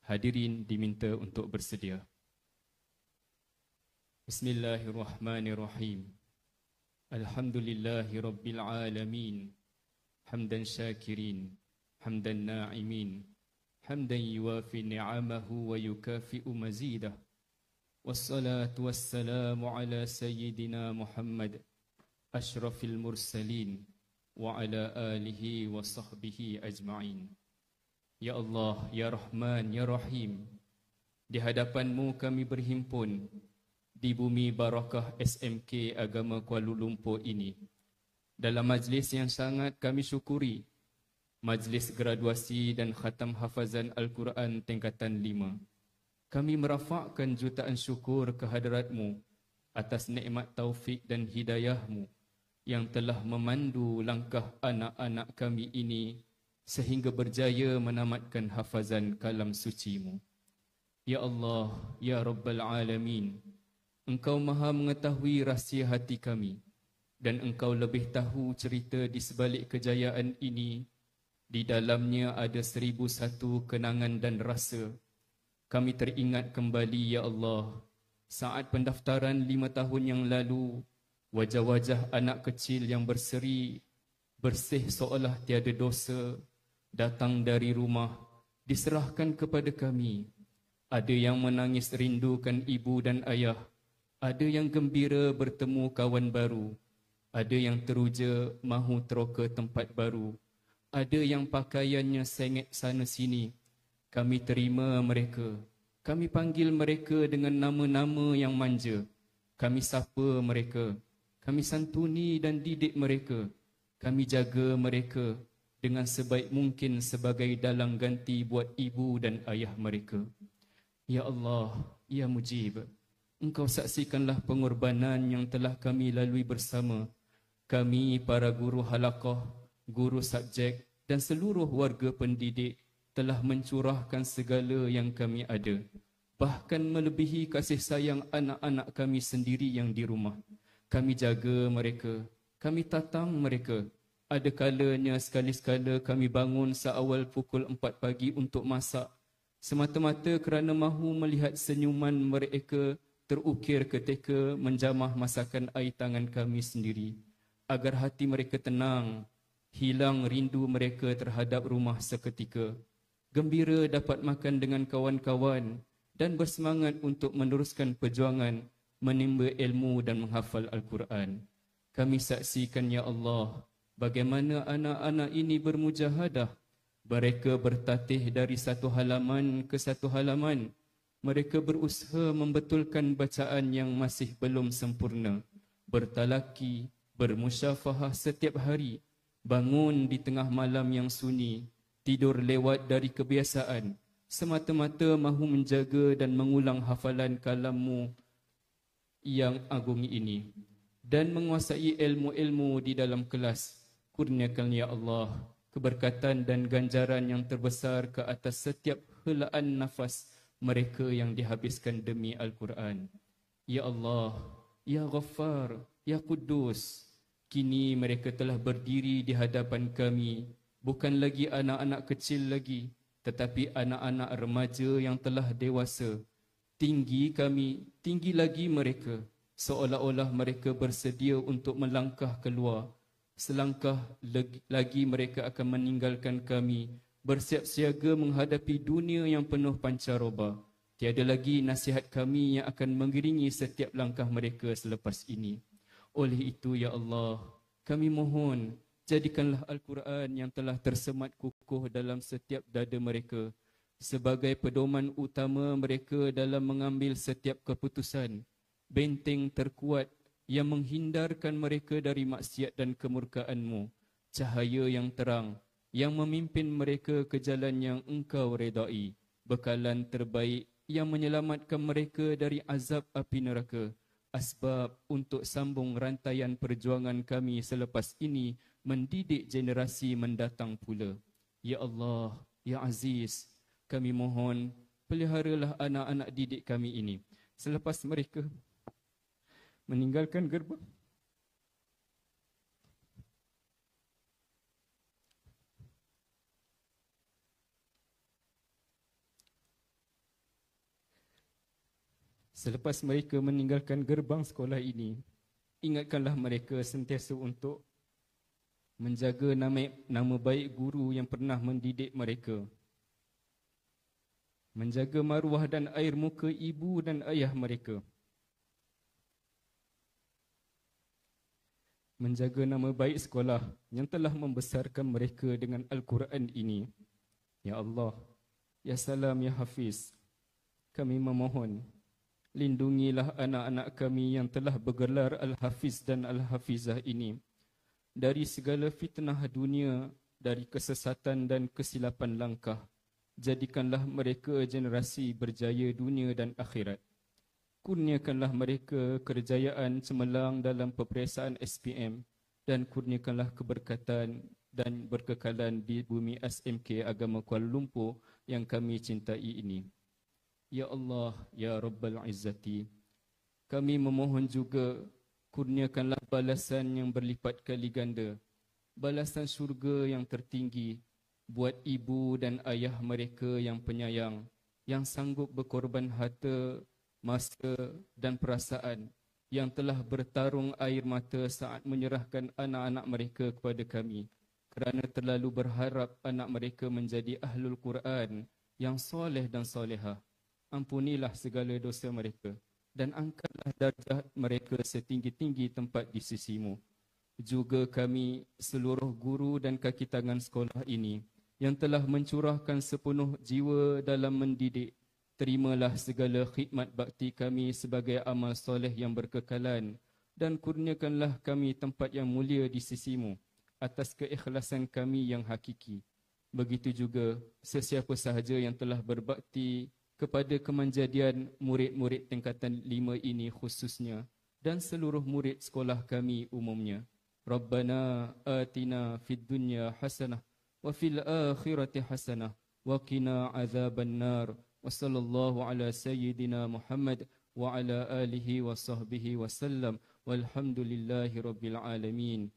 Hadirin diminta untuk bersedia. Bismillahirrahmanirrahim. Alhamdulillahi rabbil alamin. Hamdan syakirin, hamdan na'imin, hamdan yuwafi ni'amahu wa yukafi'u mazidah. Wassalatu wassalamu ala sayyidina Muhammad ashrafil mursalin wa ala alihi wa sahbihi ajma'in. Ya Allah, Ya Rahman, Ya Rahim, di hadapan-Mu kami berhimpun di bumi barakah SMK Agama Kuala Lumpur ini. Dalam majlis yang sangat kami syukuri, majlis graduasi dan khatam hafazan Al-Quran tingkatan 5. Kami merafakkan jutaan syukur kehadrat-Mu atas nikmat taufik dan hidayah-Mu yang telah memandu langkah anak-anak kami ini sehingga berjaya menamatkan hafazan kalam suci-Mu. Ya Allah, Ya Rabbal Alamin, Engkau maha mengetahui rahsia hati kami dan Engkau lebih tahu cerita di sebalik kejayaan ini. Di dalamnya ada 1001 kenangan dan rasa. Kami teringat kembali, Ya Allah, saat pendaftaran 5 tahun yang lalu, wajah-wajah anak kecil yang berseri, bersih seolah tiada dosa, datang dari rumah, diserahkan kepada kami. Ada yang menangis rindukan ibu dan ayah, ada yang gembira bertemu kawan baru, ada yang teruja mahu teroka tempat baru, ada yang pakaiannya sengit sana sini. Kami terima mereka, kami panggil mereka dengan nama-nama yang manja. Kami sapa mereka, kami santuni dan didik mereka. Kami jaga mereka dengan sebaik mungkin sebagai dalang ganti buat ibu dan ayah mereka. Ya Allah, Ya Mujib, Engkau saksikanlah pengorbanan yang telah kami lalui bersama. Kami para guru halaqah, guru subjek dan seluruh warga pendidik telah mencurahkan segala yang kami ada, bahkan melebihi kasih sayang anak-anak kami sendiri yang di rumah. Kami jaga mereka, kami tatang mereka. Ada kalanya sekali-sekala kami bangun seawal pukul 4 pagi untuk masak, semata-mata kerana mahu melihat senyuman mereka terukir ketika menjamah masakan air tangan kami sendiri, agar hati mereka tenang, hilang rindu mereka terhadap rumah seketika, gembira dapat makan dengan kawan-kawan dan bersemangat untuk meneruskan perjuangan menimba ilmu dan menghafal Al-Quran. Kami saksikan, Ya Allah, bagaimana anak-anak ini bermujahadah. Mereka bertatih dari satu halaman ke satu halaman. Mereka berusaha membetulkan bacaan yang masih belum sempurna, bertalaki, bermusyafahah setiap hari, bangun di tengah malam yang sunyi, tidur lewat dari kebiasaan, semata-mata mahu menjaga dan mengulang hafalan kalam-Mu yang agung ini dan menguasai ilmu-ilmu di dalam kelas. Kurniakan, Ya Allah, keberkatan dan ganjaran yang terbesar ke atas setiap helaan nafas mereka yang dihabiskan demi Al-Quran. Ya Allah, Ya Ghaffar, Ya Quddus, kini mereka telah berdiri di hadapan kami, bukan lagi anak-anak kecil lagi, tetapi anak-anak remaja yang telah dewasa. Tinggi kami, tinggi lagi mereka, seolah-olah mereka bersedia untuk melangkah keluar. Selangkah lagi mereka akan meninggalkan kami, bersiap siaga menghadapi dunia yang penuh pancaroba. Tiada lagi nasihat kami yang akan mengiringi setiap langkah mereka selepas ini. Oleh itu, Ya Allah, kami mohon, jadikanlah Al-Quran yang telah tersemat kukuh dalam setiap dada mereka sebagai pedoman utama mereka dalam mengambil setiap keputusan, benteng terkuat yang menghindarkan mereka dari maksiat dan kemurkaan-Mu, cahaya yang terang yang memimpin mereka ke jalan yang Engkau redai, bekalan terbaik yang menyelamatkan mereka dari azab api neraka, asbab untuk sambung rantaian perjuangan kami selepas ini mendidik generasi mendatang pula. Ya Allah, Ya Aziz, kami mohon, peliharalah anak-anak didik kami ini selepas mereka meninggalkan gerbang Selepas mereka meninggalkan gerbang sekolah ini, ingatkanlah mereka sentiasa untuk menjaga nama baik guru yang pernah mendidik mereka, menjaga maruah dan air muka ibu dan ayah mereka, menjaga nama baik sekolah yang telah membesarkan mereka dengan Al-Quran ini. Ya Allah, Ya Salam, Ya Hafiz, kami memohon, lindungilah anak-anak kami yang telah bergelar Al-Hafiz dan Al-Hafizah ini dari segala fitnah dunia, dari kesesatan dan kesilapan langkah. Jadikanlah mereka generasi berjaya dunia dan akhirat. Kurniakanlah mereka kerjayaan cemerlang dalam peperiksaan SPM dan kurniakanlah keberkatan dan berkekalan di bumi SMK Agama Kuala Lumpur yang kami cintai ini. Ya Allah, Ya Rabbal Izzati, kami memohon juga kurniakanlah balasan yang berlipat kali ganda, balasan syurga yang tertinggi buat ibu dan ayah mereka yang penyayang, yang sanggup berkorban harta, masa dan perasaan, yang telah bertarung air mata saat menyerahkan anak-anak mereka kepada kami, kerana terlalu berharap anak mereka menjadi ahlul Quran yang soleh dan solehah. Ampunilah segala dosa mereka dan angkatlah darjat mereka setinggi-tinggi tempat di sisimu. Juga kami, seluruh guru dan kaki tangan sekolah ini yang telah mencurahkan sepenuh jiwa dalam mendidik, terimalah segala khidmat bakti kami sebagai amal soleh yang berkekalan dan kurniakanlah kami tempat yang mulia di sisimu atas keikhlasan kami yang hakiki. Begitu juga sesiapa sahaja yang telah berbakti kepada kemanjadian murid-murid tingkatan 5 ini khususnya dan seluruh murid sekolah kami umumnya. Rabbana atina fid dunya hasanah wa fil akhirati hasanah wa qina azaban nar. Wa sallallahu ala sayyidina Muhammad wa ala alihi wa sahbihi wa sallam walhamdulillahi rabbil alamin.